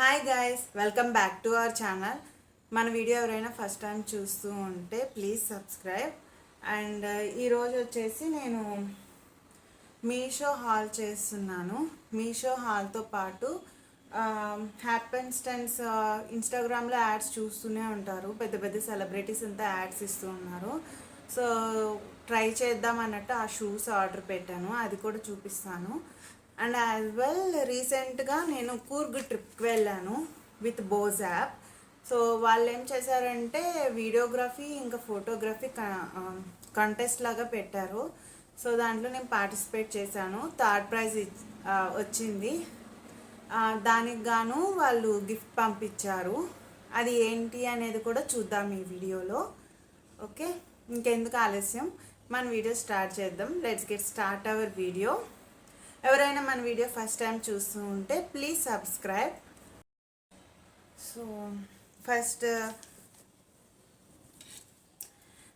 Hi guys, welcome back to our channel. మన video ఎవరైనా first time చూస్తూ ఉంటే ప్లీజ్ సబ్స్క్రైబ్. అండ్ ఈరోజు వచ్చేసి నేను మీషో హాల్ చేస్తున్నాను. మీషో హాల్తో పాటు హ్యాపెన్స్టెన్స్ ఇన్స్టాగ్రామ్లో యాడ్స్ చూస్తూనే ఉంటారు. పెద్ద పెద్ద సెలబ్రిటీస్ అంతా యాడ్స్ ఇస్తూ ఉన్నారు. సో ట్రై చేద్దాం అన్నట్టు ఆ షూస్ ఆర్డర్ పెట్టాను, అది కూడా చూపిస్తాను. అండ్ యాజ్ వెల్ రీసెంట్గా నేను కూర్గ్ ట్రిప్కి వెళ్ళాను విత్ బోజ్ యాప్. సో వాళ్ళు ఏం చేశారంటే వీడియోగ్రఫీ ఇంకా ఫోటోగ్రఫీ కంటెస్ట్ లాగా పెట్టారు. సో దాంట్లో నేను పార్టిసిపేట్ చేశాను, థర్డ్ ప్రైజ్ వచ్చింది. దానికి గాను వాళ్ళు గిఫ్ట్ పంపించారు. అది ఏంటి అనేది కూడా చూద్దాం ఈ వీడియోలో. ఓకే, ఇంకెందుకు ఆలస్యం, మన వీడియో స్టార్ట్ చేద్దాం. Let's get start our video. ఎవరైనా మన వీడియో ఫస్ట్ టైం చూస్తూ ఉంటే ప్లీజ్ సబ్స్క్రైబ్.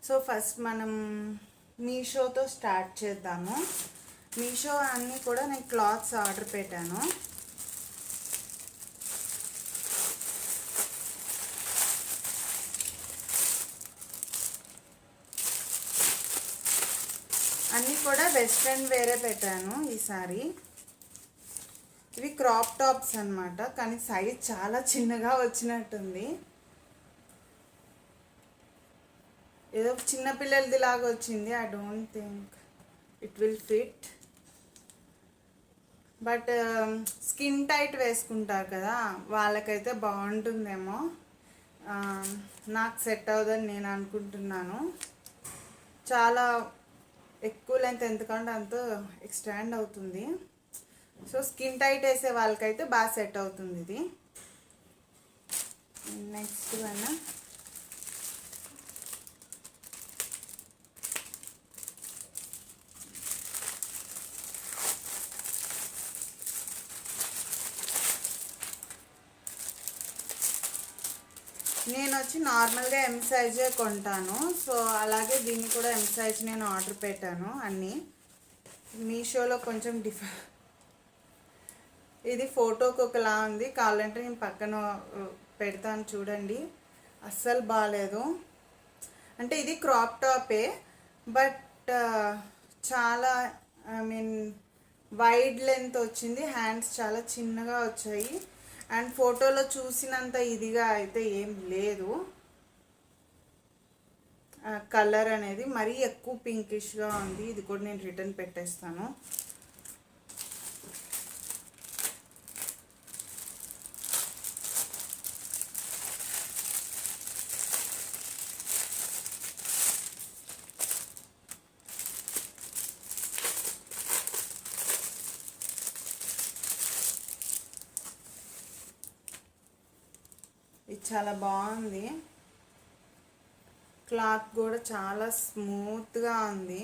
సో ఫస్ట్ మనం మీషోతో స్టార్ట్ చేద్దాము. మీషో అన్నీ కూడా నేను క్లాత్స్ ఆర్డర్ పెట్టాను. అన్నీ కూడా వెస్ట్రన్ వేరే పెట్టాను ఈసారి. ఇవి క్రాప్ టాప్స్ అన్నమాట, కానీ సైజ్ చాలా చిన్నగా వచ్చినట్టుంది. ఏదో చిన్నపిల్లలది లాగా వచ్చింది. I don't think it will fit. But skin tight వేసుకుంటారు కదా, వాళ్ళకైతే బాగుంటుందేమో. నాకు సెట్ అవ్వదని నేను అనుకుంటున్నాను. చాలా ఎక్కువ లెంత్ ఎందుకంటే అంత ఎక్స్టెండ్ అవుతుంది. సో స్కిన్ టైట్ వేసే వాళ్ళకైతే బాగా సెట్ అవుతుంది ఇది. నెక్స్ట్ వన్ నేను వచ్చి నార్మల్గా ఎం సైజే కొంటాను. సో అలాగే దీన్ని కూడా ఎం సైజ్ నేను ఆర్డర్ పెట్టాను అన్నీ. మీషోలో కొంచెం ఇది ఫోటోకి ఒకలా ఉంది, కావాలంటే నేను పక్కన పెడతాను చూడండి. అస్సలు బాగాలేదు. అంటే ఇది క్రాప్ టాపే, బట్ చాలా వైడ్ లెంత్ వచ్చింది. హ్యాండ్స్ చాలా చిన్నగా వచ్చాయి. అండ్ ఫోటోలో చూసినంత ఇదిగా అయితే ఏం లేదు. కలర్ అనేది మరీ ఎక్కువ పింకిష్గా ఉంది. ఇది కూడా నేను రిటర్న్ పెట్టేస్తాను. ఇది చాలా బాగుంది. క్లాత్ కూడా చాలా స్మూత్గా ఉంది.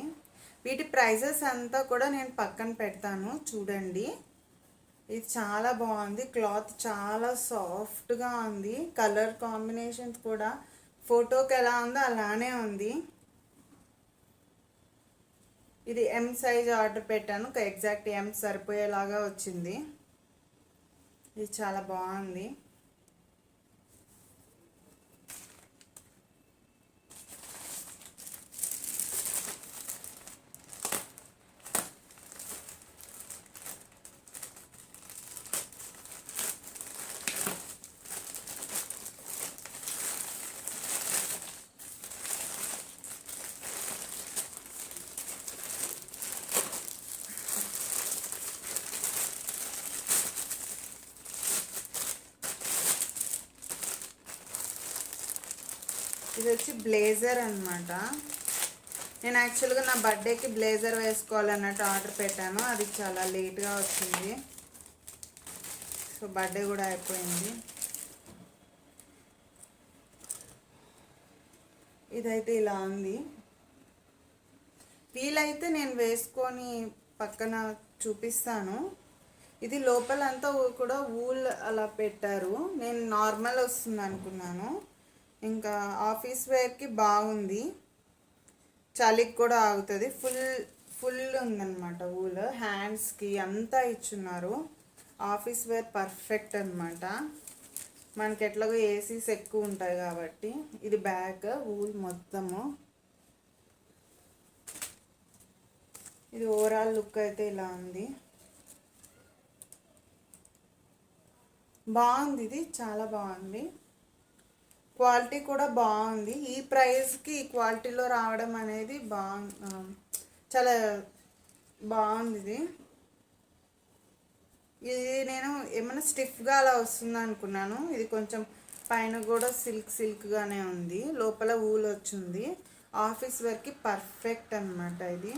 వీటి ప్రైజెస్ అంతా కూడా నేను పక్కన పెడతాను చూడండి. ఇది చాలా బాగుంది. క్లాత్ చాలా సాఫ్ట్గా ఉంది. కలర్ కాంబినేషన్స్ కూడా ఫోటోకి ఎలా ఉందో అలానే ఉంది. ఇది ఎం సైజ్ ఆర్డర్ పెట్టాను, ఎగ్జాక్ట్ ఎం సరిపోయేలాగా వచ్చింది. ఇది చాలా బాగుంది. ఇది వచ్చి బ్లేజర్ అనమాట. నేను యాక్చువల్గా నా బర్త్డేకి బ్లేజర్ వేసుకోవాలన్నట్టు ఆర్డర్ పెట్టాను. అది చాలా లేట్గా వచ్చింది. సో బర్త్డే కూడా అయిపోయింది. ఇదైతే ఇలా ఉంది. వీలైతే నేను వేసుకొని పక్కన చూపిస్తాను. ఇది లోపలంతా కూడా వూల్ అలా పెట్టారు. నేను నార్మల్ వస్తుంది అనుకున్నాను. ఇంకా ఆఫీస్ వేర్కి బాగుంది, చలికి కూడా ఆగుతుంది. ఫుల్ ఉందన్నమాట వూల్. హ్యాండ్స్కి అంతా ఇచ్చున్నారు. ఆఫీస్ వేర్ పర్ఫెక్ట్ అనమాట. మనకి ఎట్లాగో ఏసీస్ ఎక్కువ ఉంటాయి కాబట్టి. ఇది బ్యాక్ వూల్ మొత్తము. ఇది ఓవరాల్ లుక్ అయితే ఇలా ఉంది. బాగుంది, ఇది చాలా బాగుంది. క్వాలిటీ కూడా బాగుంది. ఈ ప్రైస్కి ఈ క్వాలిటీలో రావడం అనేది చాలా బాగుంది. ఇది నేను ఏమైనా స్టిఫ్గా అలా వస్తుంది అనుకున్నాను. ఇది కొంచెం పైన కూడా సిల్క్గానే ఉంది, లోపల ఊలు వచ్చింది. ఆఫీస్ వేర్కి పర్ఫెక్ట్ అన్నమాట ఇది.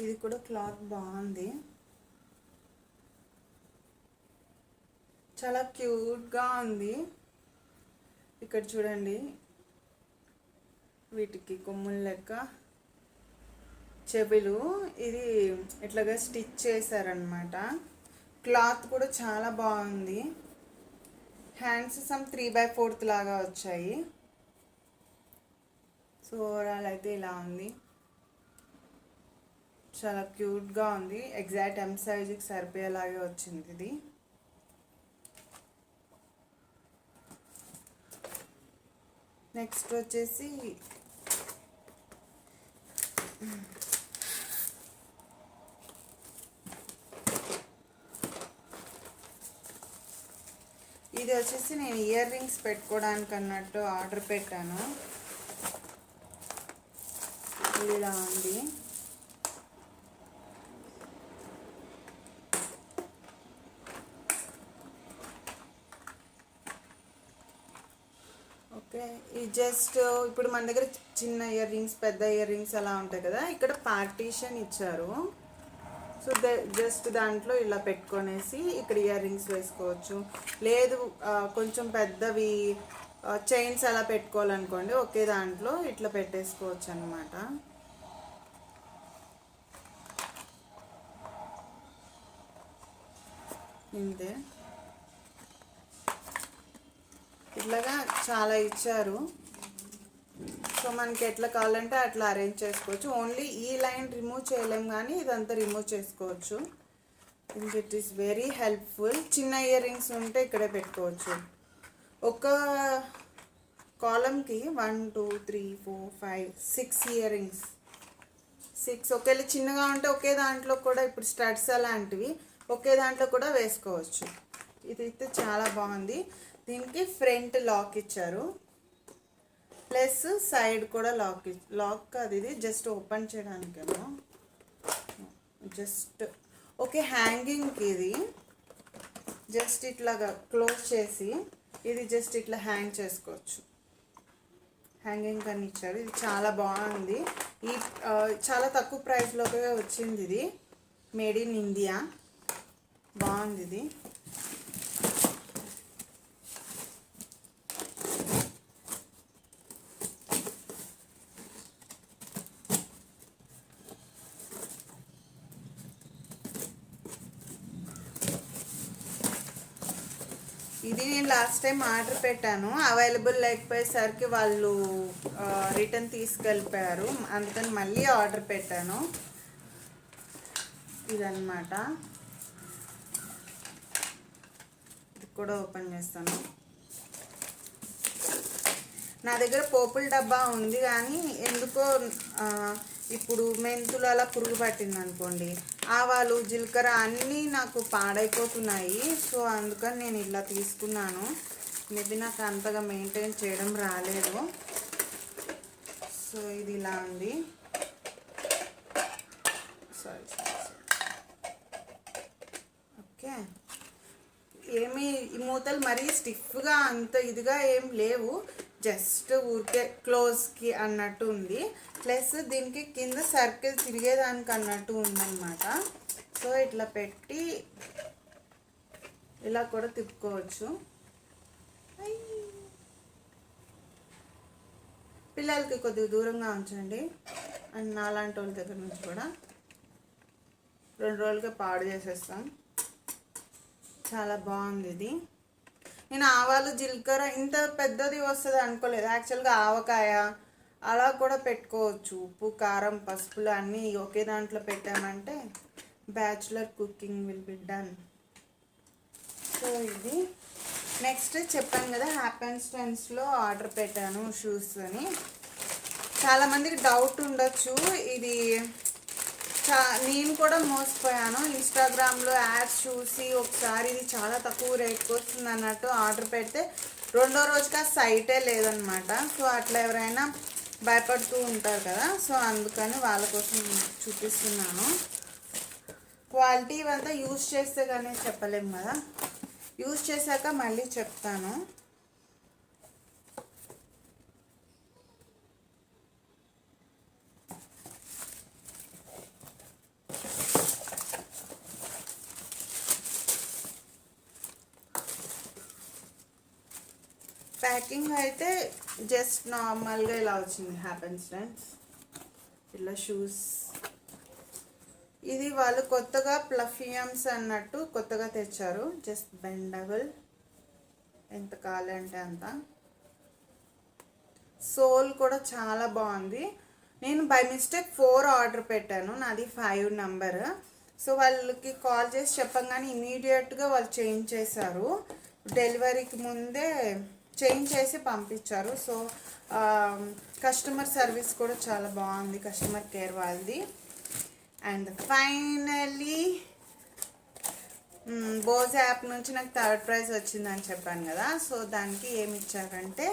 ఇది కూడా క్లాత్ బాగుంది, చాలా క్యూట్గా ఉంది. ఇక్కడ చూడండి, వీటికి కొమ్ముల లెక్క చెవులు. ఇది ఇట్లాగా స్టిచ్ చేశారనమాట. క్లాత్ కూడా చాలా బాగుంది. హ్యాండ్స్ సమ్ 3/4 లాగా వచ్చాయి. సో ఓవరాల్ అయితే ఇలా ఉంది, చాలా క్యూట్గా ఉంది. ఎగ్జాక్ట్ ఎమ్ సైజ్కి సరిపోయేలాగే వచ్చింది ఇది. నెక్స్ట్ వచ్చేసి ఇది వచ్చేసి నేను ఇయర్ రింగ్స్ పెట్టుకోవడానికి అన్నట్టు ఆర్డర్ పెట్టాను. ఇది ఇలా ఉంది. ఓకే, ఇది జస్ట్ ఇప్పుడు మన దగ్గర చిన్న ఇయర్ రింగ్స్, పెద్ద ఇయర్ రింగ్స్ అలా ఉంటాయి కదా, ఇక్కడ పార్టీషన్ ఇచ్చారు. సో జస్ట్ దాంట్లో ఇలా పెట్టుకొనేసి ఇక్కడ ఇయర్ రింగ్స్ వేసుకోవచ్చు. లేదు కొంచెం పెద్దవి చైన్స్ అలా పెట్టుకోవాలనుకోండి, ఒకే దాంట్లో ఇట్లా పెట్టేసుకోవచ్చు అన్నమాట. ఇంతే, ఇట్లాగా చాలా ఇచ్చారు. సో మనకి ఎట్లా కావాలంటే అట్లా అరేంజ్ చేసుకోవచ్చు. ఓన్లీ ఈ లైన్ రిమూవ్ చేయలేం, కానీ ఇదంతా రిమూవ్ చేసుకోవచ్చు. It is very helpful. చిన్న ఇయర్ రింగ్స్ ఉంటే ఇక్కడే పెట్టుకోవచ్చు. ఒక కాలంకి 1 2 3 4 5 6 ఇయర్ రింగ్స్, 6. ఒకవేళ చిన్నగా ఉంటే ఒకే దాంట్లో కూడా, ఇప్పుడు స్టడ్స్ అలాంటివి ఒకే దాంట్లో కూడా వేసుకోవచ్చు. ఇది అయితే చాలా బాగుంది. దీనికి ఫ్రంట్ లాక్ ఇచ్చారు, ప్లస్ సైడ్ కూడా లాక్ కాదు, ఇది జస్ట్ ఓపెన్ చేయడానికేమో. జస్ట్ ఓకే, హ్యాంగింగ్కి ఇది జస్ట్ ఇట్లాగా క్లోజ్ చేసి ఇది జస్ట్ ఇట్లా హ్యాంగ్ చేసుకోవచ్చు. హ్యాంగింగ్ అని ఇచ్చారు. ఇది చాలా బాగుంది. ఈ చాలా తక్కువ ప్రైస్లోకే వచ్చింది. ఇది మేడ్ ఇన్ ఇండియా, బాగుంది ఇది. ఇది నేను లాస్ట్ టైం ఆర్డర్ పెట్టాను, అవైలబుల్ లేకపోయేసరికి వాళ్ళు రిటర్న్ తీసుకెళ్ళిపోయారు. అందుకని మళ్ళీ ఆర్డర్ పెట్టాను. ఇదన్నమాట. ఇది కూడా ఓపెన్ చేస్తాను. నా దగ్గర పోపుల డబ్బా ఉంది, కానీ ఎందుకో ఇప్పుడు మెంతులు అలా పురుగు పట్టింది అనుకోండి, ఆవాలు జీలకర్ర అన్నీ నాకు పాడైపోతున్నాయి. సో అందుకని నేను ఇలా తీసుకున్నాను. మేబీ నాకు అంతగా మెయింటైన్ చేయడం రాలేదు. సో ఇది ఇలా ఉంది. Sorry, okay. ఏమీ ఈ మూతలు మరీ స్టిఫ్గా అంత ఇదిగా ఏం లేవు, జస్ట్ ఊరికే క్లోజ్కి అన్నట్టు ఉంది. ప్లస్ దీనికి కింద సర్కిల్ తిరిగేదానికి అన్నట్టు ఉందన్నమాట. సో ఇట్లా పెట్టి ఇలా కూడా తిప్పుకోవచ్చు. పిల్లలకి కొద్దిగా దూరంగా ఉంచండి. అండ్ నాలాంటి వాళ్ళ దగ్గర నుంచి కూడా 2 రోజులుగా పాడు చేసేస్తాం. చాలా బాగుంది ఇది. నేను ఆవాలు జీలకర్ర ఇంత పెద్దది వస్తుంది అనుకోలేదు. యాక్చువల్గా ఆవకాయ అలా కూడా పెట్టుకోవచ్చు. ఉప్పు కారం పసుపులు అన్నీ ఒకే దాంట్లో పెట్టామంటే bachelor cooking will be done. So ఇది నెక్స్ట్ చెప్పాను కదా, హ్యాపెన్స్టెన్స్లో ఆర్డర్ పెట్టాను షూస్ అని. చాలామందికి డౌట్ ఉండొచ్చు, ఇది నేను కూడా మోసపోయాను. ఇన్స్టాగ్రామ్లో యాడ్స్ చూసి ఒకసారి ఇది చాలా తక్కువ రేట్కి వస్తుంది అన్నట్టు ఆర్డర్ పెడితే 2వ రోజుకి ఆ సైటే లేదనమాట. సో అట్లా ఎవరైనా భయపడుతూ ఉంటారు కదా, సో అందుకని వాళ్ళ కోసం చూపిస్తున్నాను. క్వాలిటీ ఇవంతా యూజ్ చేస్తే కానీ చెప్పలేము కదా, యూజ్ చేశాక మళ్ళీ చెప్తాను. ప్యాకింగ్ అయితే జస్ట్ నార్మల్గా ఇలా వచ్చింది. హ్యాపెన్స్టెన్స్ ఇలా షూస్. ఇది వాళ్ళు కొత్తగా ప్లఫియమ్స్ అన్నట్టు కొత్తగా తెచ్చారు. జస్ట్ బెండబుల్, ఎంత కావాలంటే అంత. సోల్ కూడా చాలా బాగుంది. నేను బై మిస్టేక్ 4 ఆర్డర్ పెట్టాను, నాది 5 నెంబర్. సో వాళ్ళకి కాల్ చేసి చెప్పంగానే ఇమీడియట్గా వాళ్ళు చేంజ్ చేశారు. డెలివరీకి ముందే చేంజ్ చేసి పంపించారు. సో కస్టమర్ సర్వీస్ కూడా చాలా బాగుంది, కస్టమర్ కేర్ వాళ్ళది. అండ్ ఫైనలీ బోజ్ యాప్ నుంచి నాకు 3rd ప్రైజ్ వచ్చిందని చెప్పాను కదా. సో దానికి ఏమి ఇచ్చారంటే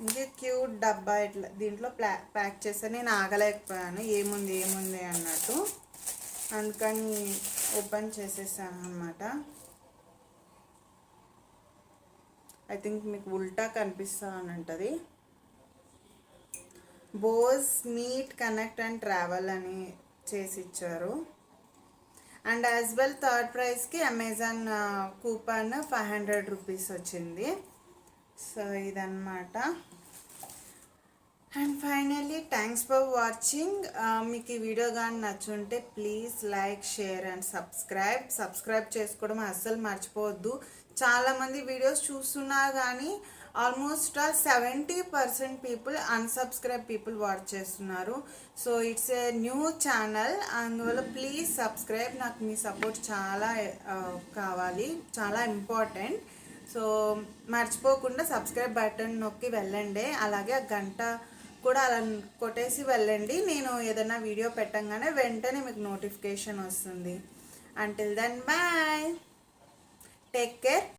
ఇది క్యూట్ డబ్బా ఇట్లా దీంట్లో ప్యాక్ చేశాను. నేను ఆగలేకపోయాను, ఏముంది ఏముంది అన్నట్టు, అందుకని ఓపెన్ చేసేసాను అనమాట. ఐ థింక్ మీకు ఉల్టా కనిపిస్తా అని ఉంటుంది. Bose meet connect and travel అని చేసి ఇచ్చారు. అండ్ యాజ్ వెల్ 3rd ప్రైజ్కి అమెజాన్ కూపన్ 500 రూపీస్ వచ్చింది. సో ఇదన్నమాట. And finally thanks for watching. మీకు ఈ వీడియో కానీ నచ్చుంటే please like share and subscribe చేసుకోవడం అస్సలు మర్చిపోవద్దు. చాలామంది వీడియోస్ చూస్తున్నా కానీ almost 70% people unsubscribe people watch చేస్తున్నారు. So it's a new channel, అందువల్ల ప్లీజ్ సబ్స్క్రైబ్. నాకు మీ సపోర్ట్ చాలా కావాలి, చాలా ఇంపార్టెంట్. సో మర్చిపోకుండా సబ్స్క్రైబ్ బటన్ నొక్కి వెళ్ళండి. అలాగే ఆ గంట కూడా అలా కొట్టేసి వెళ్ళండి. నేను ఏదైనా వీడియో పెట్టంగానే వెంటనే మీకు నోటిఫికేషన్ వస్తుంది. Until then bye, take care.